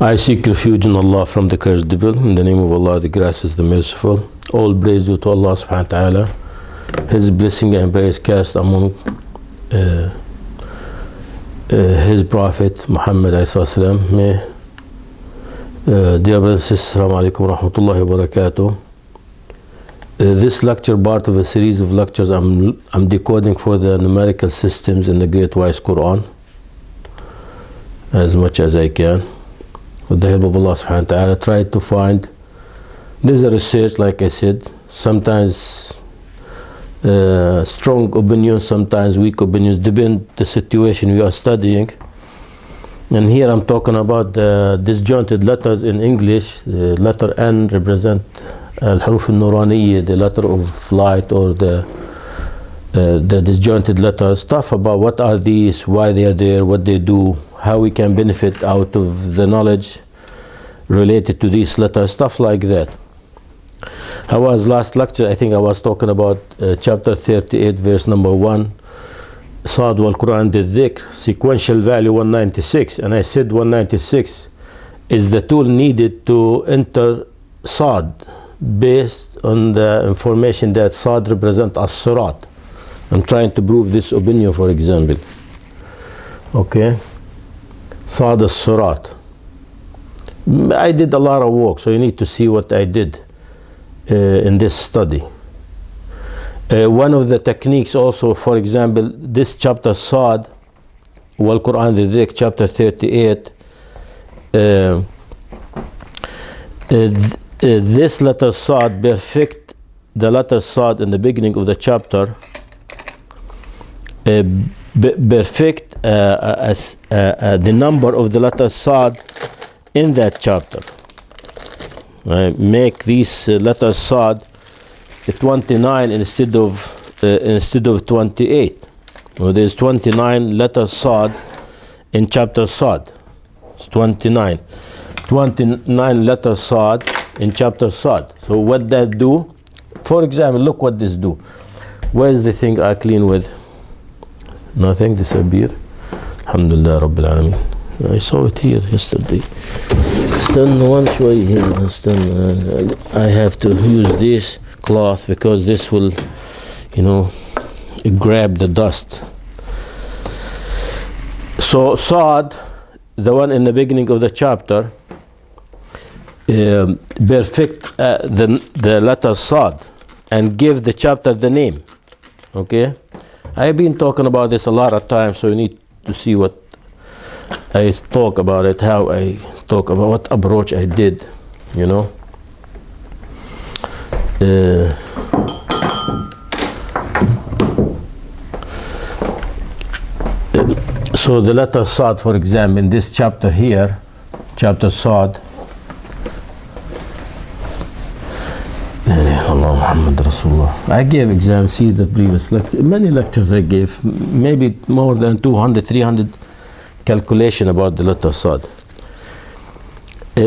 I seek refuge in Allah from the cursed devil. In the name of Allah, the gracious, the merciful. All praise due to Allah subhanahu wa ta'ala. His blessing and praise cast among His Prophet Muhammad ﷺ. May dear brothers and sisters, Assalamu alaikum wa rahmatullahi wa barakatuh. This lecture part of a series of lectures I'm decoding for the numerical systems in the Great Wise Quran as much as I can. With the help of Allah subhanahu wa ta'ala, try to find, this is a research, like I said, sometimes strong opinions, sometimes weak opinions, depend the situation we are studying. And here I'm talking about the disjointed letters in English. The letter N represent al-huruf al-Noorania, the letter of light, or the disjointed letters. Stuff about what are these, why they are there, what they do, how we can benefit out of the knowledge related to these letters, stuff like that. I was last lecture, I think I was talking about chapter 38, verse number 1, Sad wal Quran the dhikr, sequential value 196, and I said 196 is the tool needed to enter Sad based on the information that Sad represents as Surat. I'm trying to prove this opinion, for example. Okay, Sad as Surat. I did a lot of work, so you need to see what I did in this study. One of the techniques also, for example, this chapter Sad, wal Quran the dhikr, chapter 38, this letter Sad, perfect the letter Sad in the beginning of the chapter, perfect the number of the letter Sad in that chapter. Make these letters Sad 29 instead of 28. Well, there's 29 letters Sad in chapter Sad. It's 29 letters Sad in chapter Sad. So what that do? For example, look what this do. Where's the thing I clean with? Nothing disappeared. Alhamdulillah Rabbil Alameen. I saw it here yesterday. Stand one way here. Stand. I have to use this cloth because this will, grab the dust. So Sad, the one in the beginning of the chapter, perfect the letter Sad and give the chapter the name. Okay, I've been talking about this a lot of times, so you need to see what I talk about it, how I talk about what approach I did, So the letter Sad, for example, in this chapter here, chapter Sad, I gave exams, see the previous lecture, many lectures I gave, maybe more than 200, 300 calculation about the letter Sad.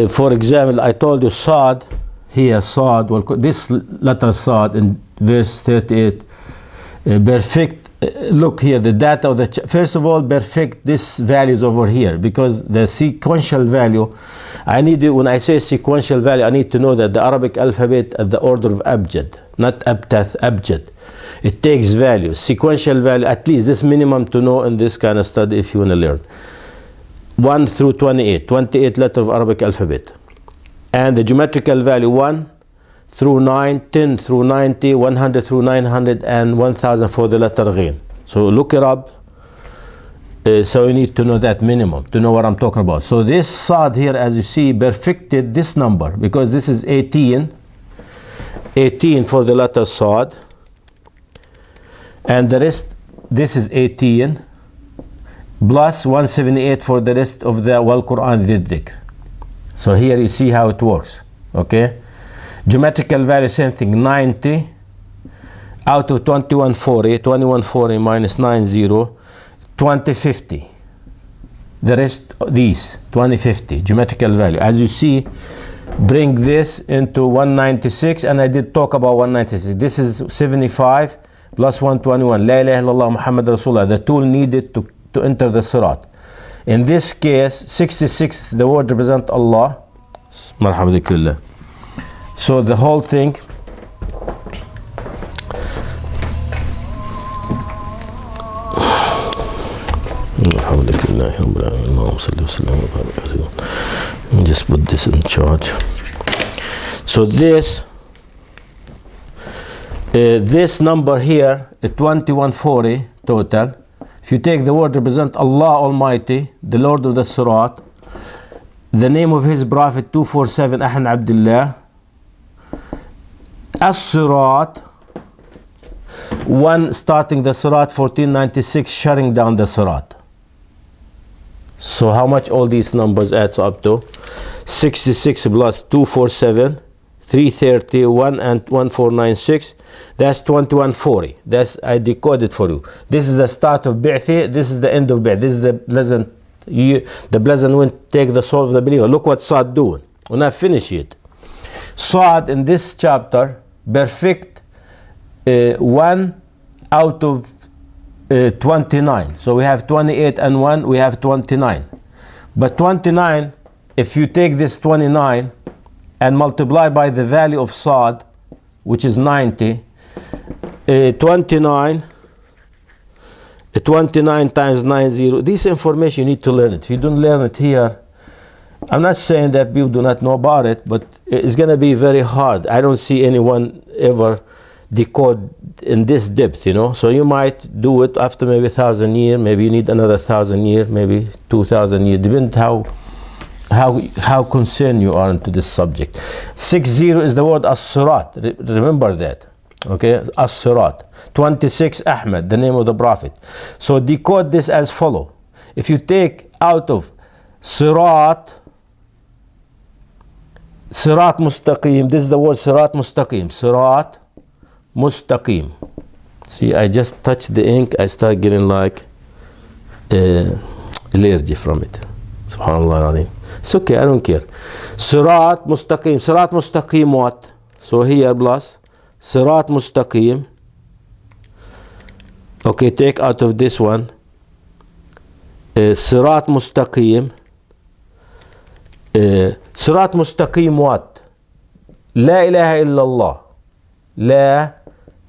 For example, I told you Sad, here Sad, this letter Sad in verse 38, perfect, look here, the data of the, first of all, perfect this values over here, because the sequential value, I need, when I say sequential value, I need to know that the Arabic alphabet at the order of abjad, not abtath, abjad. It takes value, sequential value, at least this minimum to know in this kind of study if you want to learn. 1 through 28, 28 letter of Arabic alphabet. And the geometrical value 1 through 9, 10 through 90, 100 through 900, and 1000 for the letter Ghin. So look it up. So you need to know that minimum to know what I'm talking about. So this Sad here, as you see, perfected this number because this is 18 for the letter Sad, and the rest, this is 18 plus 178 for the rest of the wal Quran the dhikr. So here you see how it works. Okay, geometrical value, same thing, 90 out of 2140 minus 90, 2050. The rest, these 2050 geometrical value, as you see, bring this into 196, and I did talk about 196. This is 75 plus 121. La ilaha illallah Muhammad Rasulullah, the tool needed to enter the Sirat. In this case, 66, the word represent Allah. Marhaba dhikrullah. So the whole thing, just put this in charge. So this number here, 2140 total. If you take the word represent Allah Almighty, the Lord of the Surat, the name of His Prophet 247 Ahn Abdullah, As-Surat, one starting the Surat 1496, shutting down the Surat. So how much all these numbers adds up to? 66 plus 247, 331 and 1496, that's 2140. That's, I decoded for you. This is the start of Bi'thi, this is the end of Bi'th. This is the pleasant year, the pleasant wind take the soul of the believer. Look what Saad doing. We're not finished yet. Saad in this chapter, perfect 1 out of 29. So we have 28 and 1, we have 29. But 29, if you take this 29 and multiply by the value of Saad, which is 90, 29 times 90, this information you need to learn it. If you don't learn it here, I'm not saying that people do not know about it, but it's going to be very hard. I don't see anyone ever decode in this depth, you know. So you might do it after maybe 1,000 years, maybe you need another 1,000 years, maybe 2,000 years, depends how concerned you are into this subject. 60 is the word As-Surat, remember that, okay? As-Surat. 26 Ahmad, the name of the Prophet. So decode this as follow. If you take out of Sirat Mustaqim, this is the word Sirat Mustaqim, Sirat Mustaqim. See, I just touched the ink, I start getting like allergy from it. Subhanallah. It's okay, I don't care. Sirat Mustaqim. Sirat Mustaqim what? So here plus Sirat Mustaqim. Okay, take out of this one. Sirat Mustaqim. Sirat Mustaqim what? La ilaha illallah. La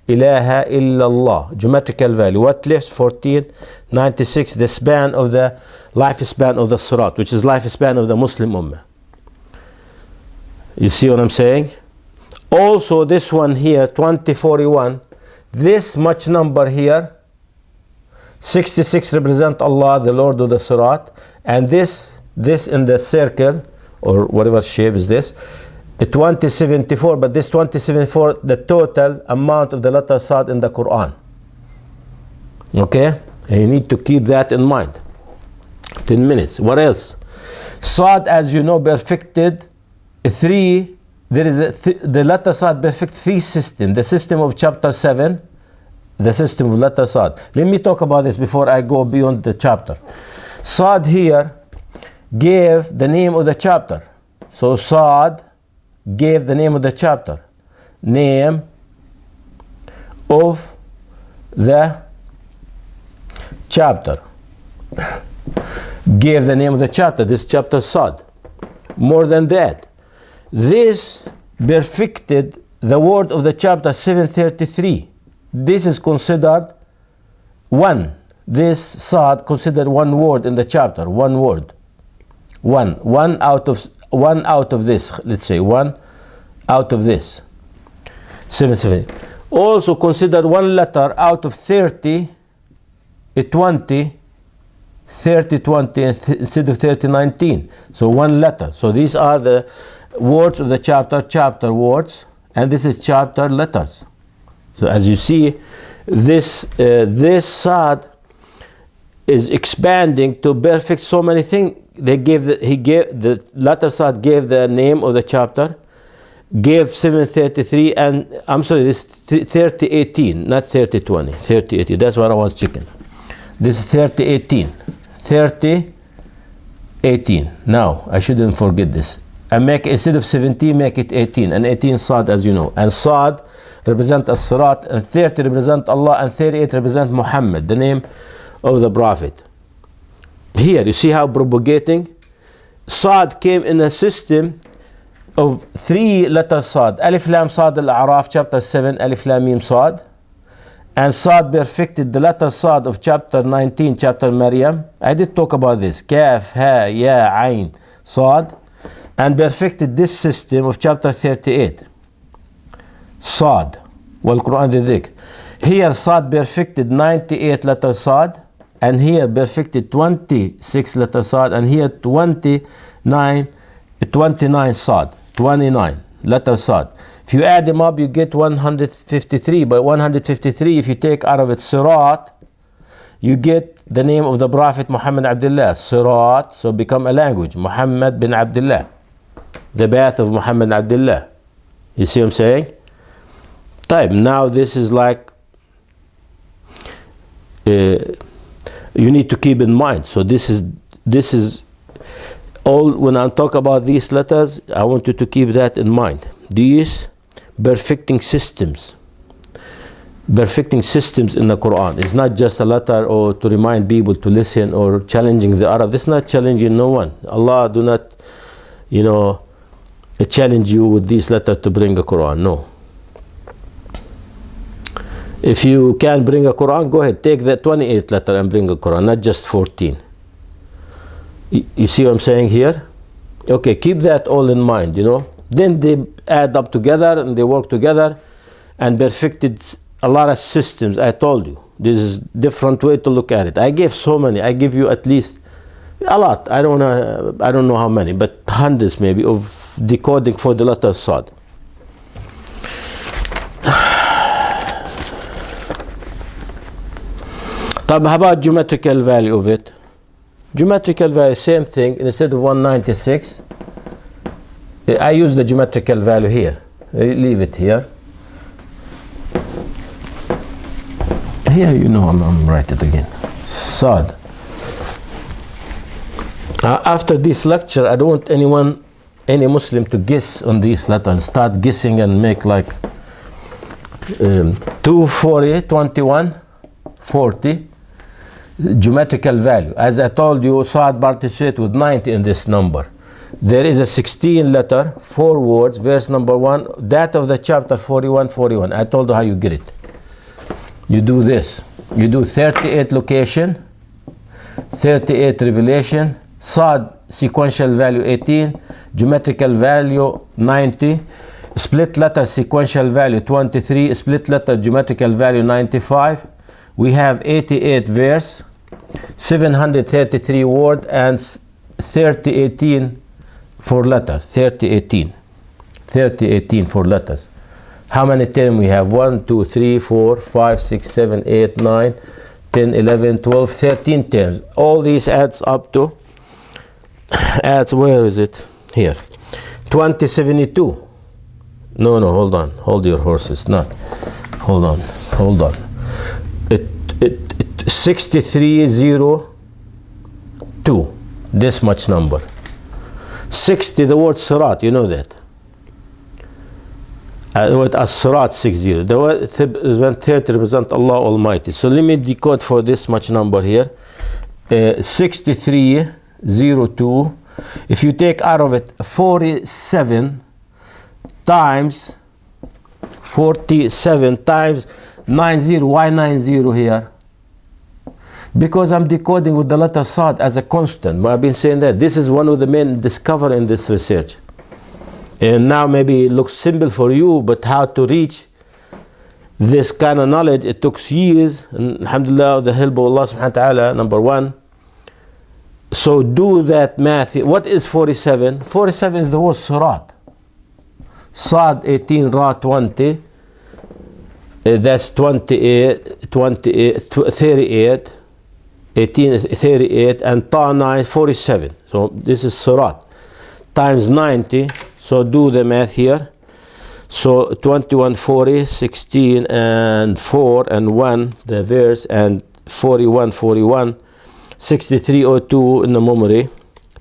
ilaha illallah. Geometrical value. What left? 1496. The span of the lifespan of the Sirat, which is lifespan of the Muslim Ummah. You see what I'm saying? Also this one here, 2041, this much number here, 66 represent Allah, the Lord of the Sirat, and this in the circle, or whatever shape is this, 2074, but this 2074, the total amount of the letter Sad in the Quran. Okay? And you need to keep that in mind. 10 minutes. What else? Sad, as you know, perfected 3. There is the letter Sad perfect 3 system. The system of chapter 7, the system of letter Sad. Let me talk about this before I go beyond the chapter. Sad here gave the name of the chapter. So Sad gave the name of the chapter. Name of the chapter. Gave the name of the chapter. This chapter Sad. More than that, this perfected the word of the chapter 733. This is considered one. This Sad considered one word in the chapter. One word. One out of this. Let's say one out of this. 770. Also considered one letter out of 30, 20. 3020 instead of 3019. So one letter. So these are the words of the chapter words, and this is chapter letters. So as you see, this Sad is expanding to perfect so many things. He gave the letter Sad gave the name of the chapter, gave 733, and I'm sorry, this 3018, not 3020, 3018. That's what I was checking. This is 3018. 3018. Now I shouldn't forget this. I make, instead of 17, make it 18, and 18 Sad, as you know. And Sad represent As-Sirat, and 30 represent Allah, and 38 represent Muhammad, the name of the Prophet. Here, you see how propagating? Sad came in a system of 3 letters Sad. Alif Lam Sad Al-A'raf, chapter 7, Alif Lam Mim Sad. And Sad perfected the letter Sad of chapter 19, chapter Maryam. I did talk about this. Kaf, Ha, Ya, Ain, Sad. And perfected this system of chapter 38. Sad. Wal-Quran the Here Sad perfected 98 letters Sad. And here perfected 26 letters Sad. And here 29 Sad. 29 letters Sad. If you add them up, you get 153. But 153, if you take out of it Sirat, you get the name of the Prophet Muhammad Abdullah. Sirat, so become a language. Muhammad bin Abdullah. The path of Muhammad Abdullah. You see what I'm saying? Type. Now this is like, you need to keep in mind. So this is all, when I talk about these letters, I want you to keep that in mind. These perfecting systems in the Quran. It's not just a letter or to remind people to listen or challenging the Arab. This is not challenging no one. Allah do not, challenge you with these letters to bring a Quran. No. If you can bring a Quran, go ahead. Take that 28 letter and bring a Quran, not just 14. You see what I'm saying here? Okay, keep that all in mind, Then they add up together and they work together and perfected a lot of systems. I told you, this is different way to look at it. I gave so many. I give you at least a lot. I don't know how many, but hundreds maybe of decoding for the letter Sad. How about geometrical value of it? Geometrical value, same thing. Instead of 196, I use the geometrical value here. Leave it here. Here, I'm write it again. Sad. After this lecture, I don't want any Muslim to guess on these letters. Start guessing and make like 240, 21, 40. Geometrical value. As I told you, Sad participates with 90 in this number. There is a 16 letter, 4 words, verse number 1, that of the chapter 41. I told you how you get it. You do this. You do 38 location, 38 revelation, Sad sequential value 18, geometrical value 90, split letter sequential value 23, split letter geometrical value 95. We have 88 verse, 733 word, and 3018 for letter. 3018 for letters. How many terms we have? 1, 2, 3, 4, 5, 6, 7, 8, 9, 10, 11, 12, 13 terms. All these adds up to, where is it? Here. 2072. No, hold on. Hold your horses. Not. Hold on. 6302. This much number. 60, the word Sirat, you know that. The word As-Sirat 60. The word 30 represent Allah Almighty. So let me decode for this much number here. 6302. If you take out of it 47 times 90. Why 90 here? Because I'm decoding with the letter Sad as a constant. I've been saying that. This is one of the main discovery in this research. And now maybe it looks simple for you, but how to reach this kind of knowledge, it took years. And alhamdulillah, the help of Allah subhanahu wa ta'ala, number one. So do that math. What is 47? 47 is the word Sirat. Sad 18, Ra 20. That's 38, 38. 18 is 38, and Ta 9, 47. So this is Sirat times 90. So do the math here. So 2140, 16 and 4 and 1, the verse, and 41, 6302 in the memory.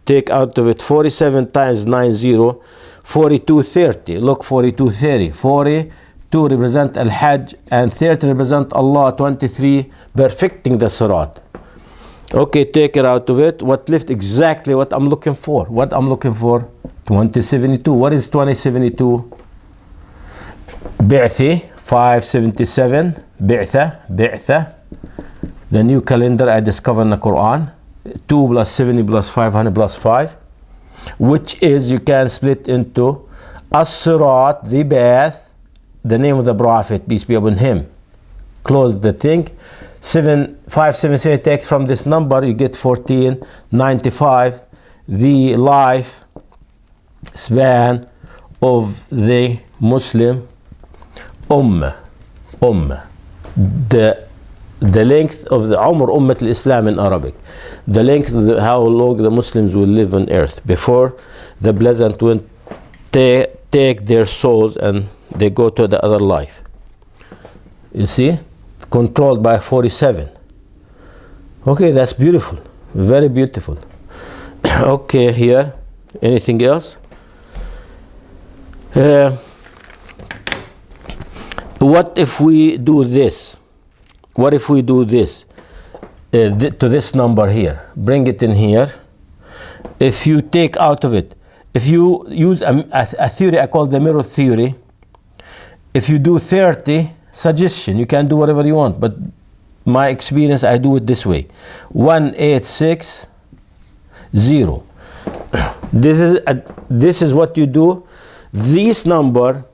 Take out of it 47 times 90, 4230. Look, 4230. 42 represent Al-Hajj and 30 represent Allah, 23 perfecting the Sirat. Okay, take it out of it. What left? Exactly what I'm looking for. What I'm looking for? 2072. What is 2072? Bi'thi, 577. Bi'tha. The new calendar I discovered in the Quran. 2 plus 70 plus 500 plus 5. Which is, you can split into As-Sirat, the path, the name of the Prophet, peace be upon him. Close the thing. 577 takes from this number, you get 1495. The life span of the Muslim Ummah. The length of the Umr, Ummat al-Islam in Arabic. The length of how long the Muslims will live on earth before the pleasant one take their souls and they go to the other life. You see? Controlled by 47. Okay, that's beautiful. Very beautiful. Okay, here. Anything else? What if we do this? What if we do this to this number here? Bring it in here. If you take out of it, if you use a theory I call the mirror theory, if you do 30, suggestion, you can do whatever you want, but my experience, I do it this way. 1860. This is what you do. This number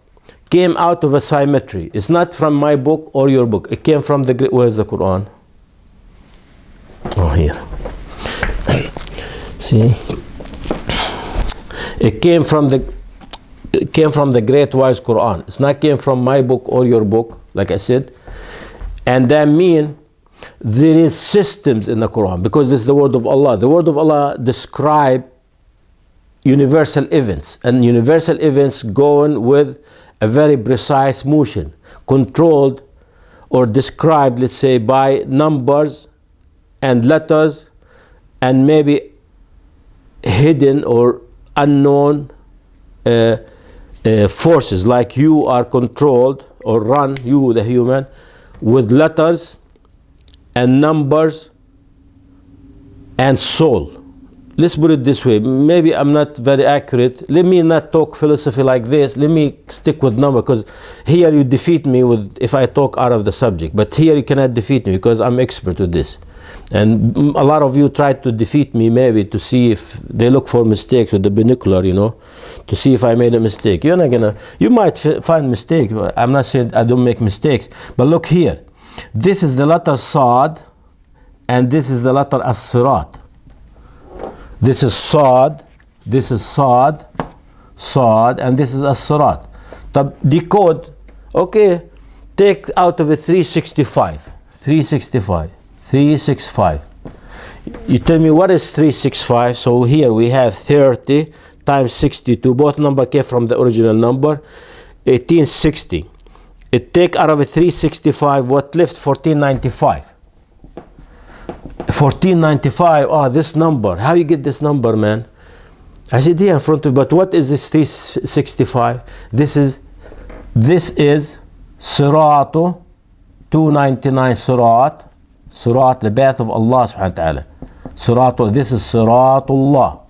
came out of a symmetry. It's not from my book or your book. It came from the, where's the Quran? Oh, here. See? It came from the great wise Quran. It's not came from my book or your book, like I said. And that means there is systems in the Quran, because this is the word of Allah. The word of Allah describe universal events, and universal events going with a very precise motion, controlled or described, let's say, by numbers and letters and maybe hidden or unknown forces, like you are controlled or run, you the human, with letters and numbers and soul. Let's put it this way. Maybe I'm not very accurate. Let me not talk philosophy like this. Let me stick with number, because here you defeat me with if I talk out of the subject. But here you cannot defeat me because I'm expert with this. And a lot of you try to defeat me, maybe to see if they look for mistakes with the binocular, you know, to see if I made a mistake. You're not gonna. You might find mistake. I'm not saying I don't make mistakes, but look here. This is the letter Sad, and this is the letter As-Sirat. This is Sad, this is Sad, and this is As-Sirat. The decode, okay, take out of it 365. You tell me what is 365. So here we have 30 times 62. Both number came from the original number, 1860. It take out of it 365, what left? 1495. 1495, oh, this number. How you get this number, man? I said here in front of you, but what is this 365? This is Siratu, 299 Sirat, the path of Allah subhanahu wa ta'ala. Siratu, this is Siratullah.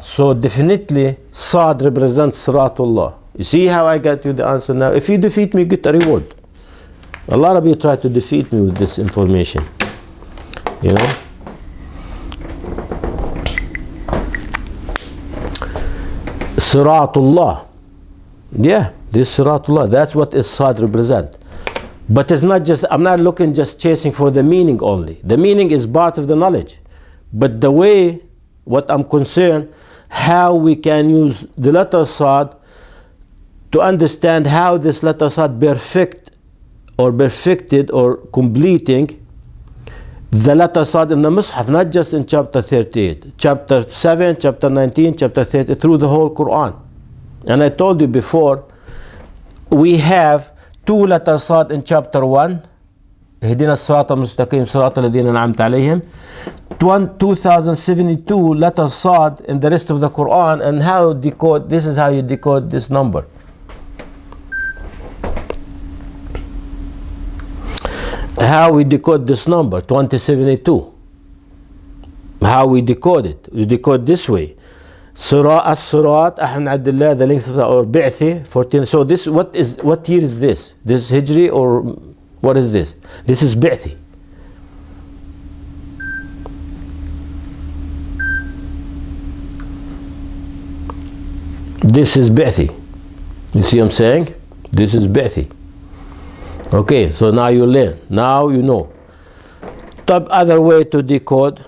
So definitely Sad represents Siratullah. You see how I got you the answer now? If you defeat me, you get a reward. A lot of you try to defeat me with this information, you know. Siratullah. Yeah, this Siratullah. That's what is Sad represent. But it's not just, I'm not looking just chasing for the meaning only. The meaning is part of the knowledge. But the way, what I'm concerned, how we can use the letter Sad to understand how this letter Sad perfected or completing the letter Sad in the Mus'haf, not just in chapter 38, chapter 7, chapter 19, chapter 30, through the whole Quran. And I told you before, we have 2 letters Sad in chapter 1, اهدنا الصراط المستقيم صراط الذين أنعمت عليهم. 2072 letters Sad in the rest of the Quran, and how decode, this is how you decode this number. how we decode this number 2072. How we decode it? We decode this way. Surah as-Surat, Alhamdulillah, the length of the or Bi'thi 14. So this, what year is this? This is Hijri or what is this? This is Bi'thi. This is Bi'thi. You see what I'm saying? This is Bi'thi. Okay, so now you learn. Now you know. Top other way to decode.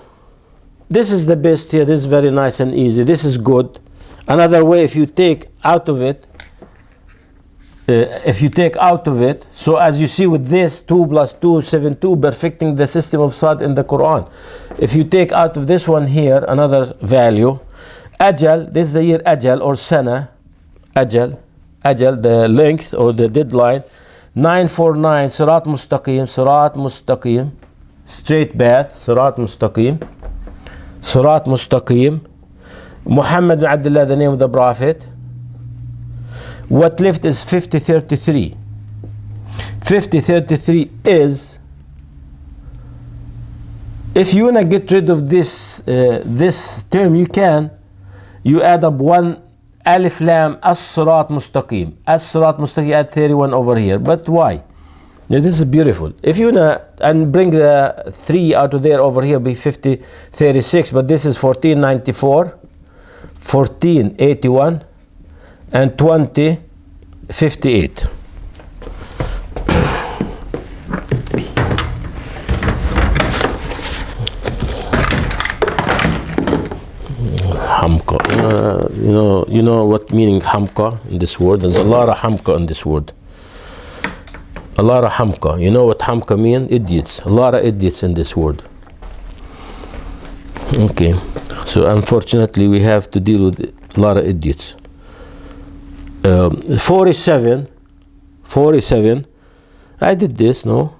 This is the best here. This is very nice and easy. This is good. Another way, if you take out of it, so as you see with this 2 plus 2 7 2, perfecting the system of Sad in the Quran. If you take out of this one here another value, Ajal, this is the year Ajal or Sana, Ajal, the length or the deadline, 949, Sirat Mustaqim, straight path, Sirat Mustaqim, Muhammad bin Abdullah, the name of the Prophet. What left is 5033. 5033 is, if you want to get rid of this term, you add up one alif lam as-Sirat Mustaqim. As-Sirat Mustaqim, add 31 over here. But why? Now this is beautiful. If you wanna and bring the 3 out of there over here, be 5036, but this is 1494, 1481, and 2058. Hamka. You know what meaning hamka in this word? There's a lot of hamka in this word. A lot of hamka. You know what hamka mean? Idiots. A lot of idiots in this word. Okay. So unfortunately we have to deal with a lot of idiots. 47. I did this, no?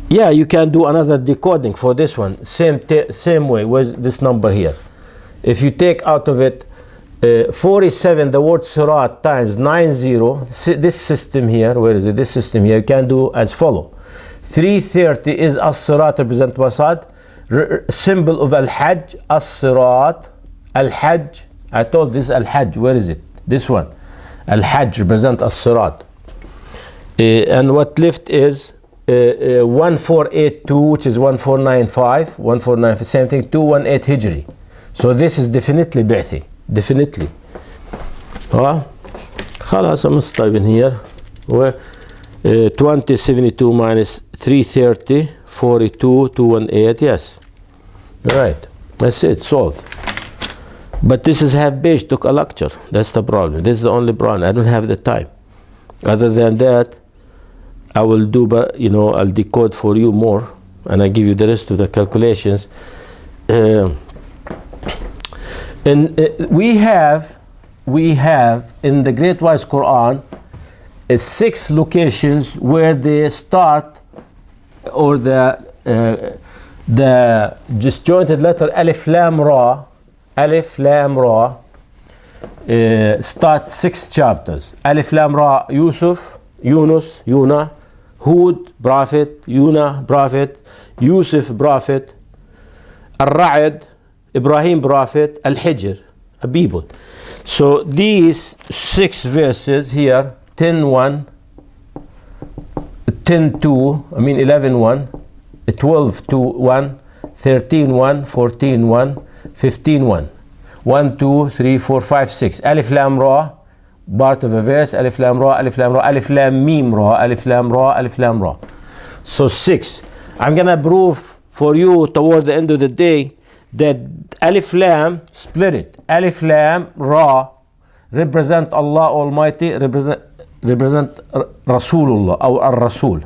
Yeah, you can do another decoding for this one. Same way. Where's this number here? If you take out of it 47, the word Surat times 90, this system here, where is it? This system here, you can do as follow. 330 is as-Surat, represent Wasad. Symbol of al-Hajj, as-Surat, al-Hajj. I told this al-Hajj, where is it? This one. Al-Hajj represent as-Surat. And what left is 1482, which is 1495, 1495, same thing, 218 Hijri. So this is definitely Bi'thi. Definitely. خلاص I'm typing here. 2072 minus 330, 42, 218. Yes. Right. That's it. Solved. But this is half page. Took a lecture. That's the problem. This is the only problem. I don't have the time. Other than that, I will do, but I'll decode for you more, and I give you the rest of the calculations. And we have in the Great Wise Quran 6 locations where they start, or the disjointed letter alif lam ra, start 6 chapters. Alif lam ra, Yusuf, Yunus, Yuna, Hud, prophet, Yuna, prophet, Yusuf, prophet, Al-Ra'id, Ibrahim, prophet, Al-Hijr, a people. So these 6 verses here, 10:1, 10:2, 11:1, 12:1, 13:1, 14:1, 15:1, 1, 2, 3, 4, 5, 6. Alif lam ra, part of a verse. Alif lam ra, alif lam ra, alif lam mim ra, alif lam ra, alif lam ra. So 6. I'm gonna prove for you toward the end of the day that alif lam, split it. Alif lam ra represent Allah Almighty, represent Rasulullah or Ar-Rasul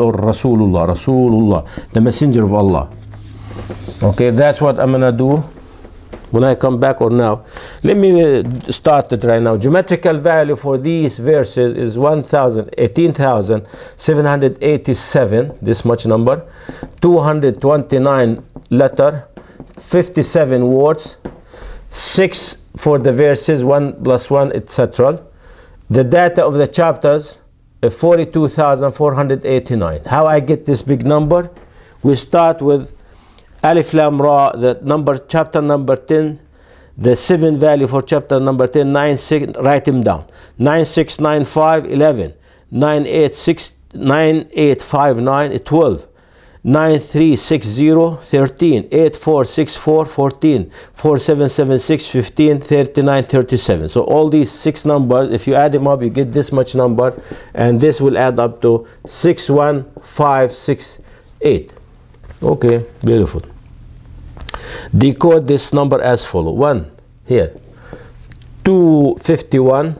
or Rasulullah, the messenger of Allah. Okay, that's what I'm gonna do when I come back, or now. Let me start it right now. Geometrical value for these verses is 18,787, this much number, 229 letter, 57 words, 6 for the verses, 1 plus 1, etc. The data of the chapters 42,489. How I get this big number? We start with Alif Lam Ra, the number, chapter number 10, the 7 value for chapter number 10, 96, write him down. 9695, 11, 9859, 12, 9360, 13, 8464, 14, 4776, 15, 39, 37. So all these 6 numbers, if you add them up, you get this much number, and this will add up to 61568. Okay, beautiful. Decode this number as follow. 1 here, 251.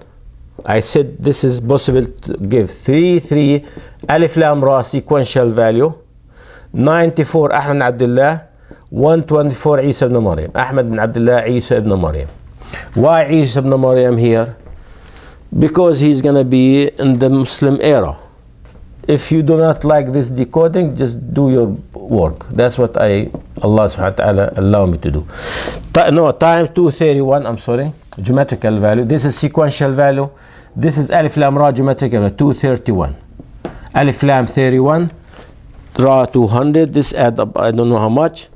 I said this is possible to give 3 Alif Lam Ra sequential value. 94 Ahmed bin Abdullah. 124 Isa ibn Maryam. Ahmed bin Abdullah, Isa ibn Maryam. Why Isa ibn Maryam here? Because he's gonna be in the Muslim era. If you do not like this decoding, just do your work. That's what Allah subhanahu wa ta'ala allow me to do. No, times 231, I'm sorry, geometrical value. This is sequential value. This is Alif Lam Ra geometrical value, 231. Alif Lam 31, Ra 200. This add up, I don't know how much.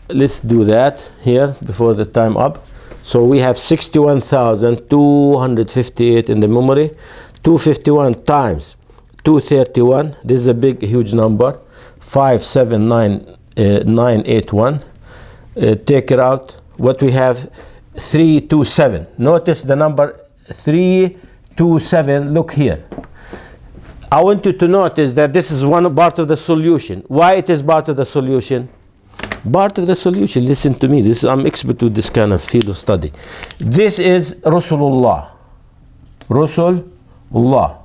Let's do that here before the time up. So we have 61,258 in the memory. 251 times 231, this is a big huge number, 579981. Take it out. What we have, 327. Notice the number 327. Look here. I want you to notice that this is one part of the solution. Why it is part of the solution? Part of the solution, listen to me, I'm expert with this kind of field of study. This is Rasulullah. Rasulullah.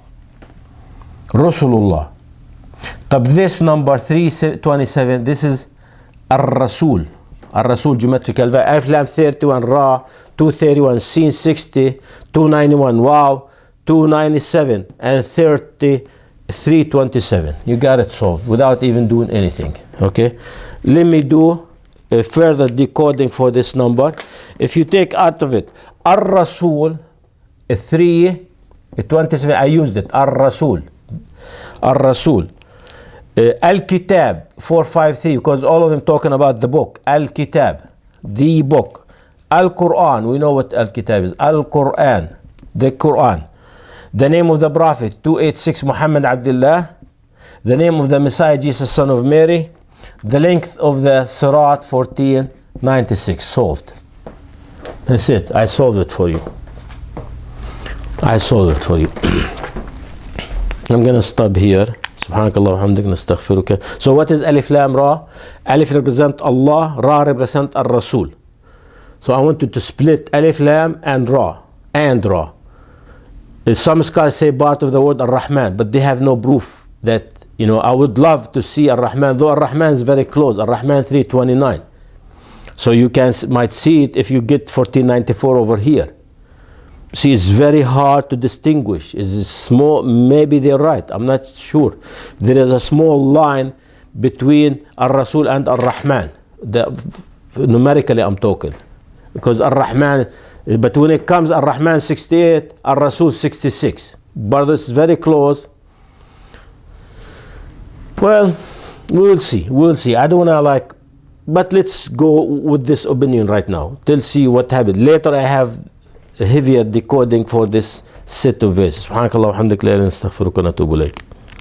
But this number 327, this is Ar-Rasul. Ar-Rasul geometrical value. Alif Lam 31, Ra, 231, Sin 60, 291, Wow, 297, and 327. You got it solved without even doing anything. Okay? Let me do a further decoding for this number. If you take out of it Ar-Rasul, 327, I used it, Ar-Rasul. Al-Rasul. Al-Kitab 453, because all of them talking about the book. Al-Kitab, the book. Al-Quran, we know what Al-Kitab is. Al-Quran, the Quran. The name of the Prophet 286 Muhammad Abdullah. The name of the Messiah Jesus son of Mary. The length of the Sirat 1496. Solved. That's it. I solved it for you. I'm gonna stop here. Subhanakallah wa hamdik nastaghfiruka. So what is Alif Lam Ra? Alif represent Allah, Ra represent Ar-Rasul. So I want you to split Alif Lam and Ra. Some scholars say part of the word Ar-Rahman, but they have no proof that, I would love to see Ar-Rahman, though Ar-Rahman is very close. Ar-Rahman 329. So you might see it if you get 1494 over here. See, it's very hard to distinguish. It's small, maybe they're right, I'm not sure. There is a small line between Ar-Rasul and Ar-Rahman. Numerically I'm talking. Because Ar-Rahman, but when it comes Ar-Rahman 68, Ar-Rasul 66. But it's very close. Well, we'll see. I don't want to but let's go with this opinion right now. Till see what happens. Later I have heavier decoding for this set of verses. Subhanakallah wa hamdika la ilaha illa anta astaghfiruka wa atubu ilayk.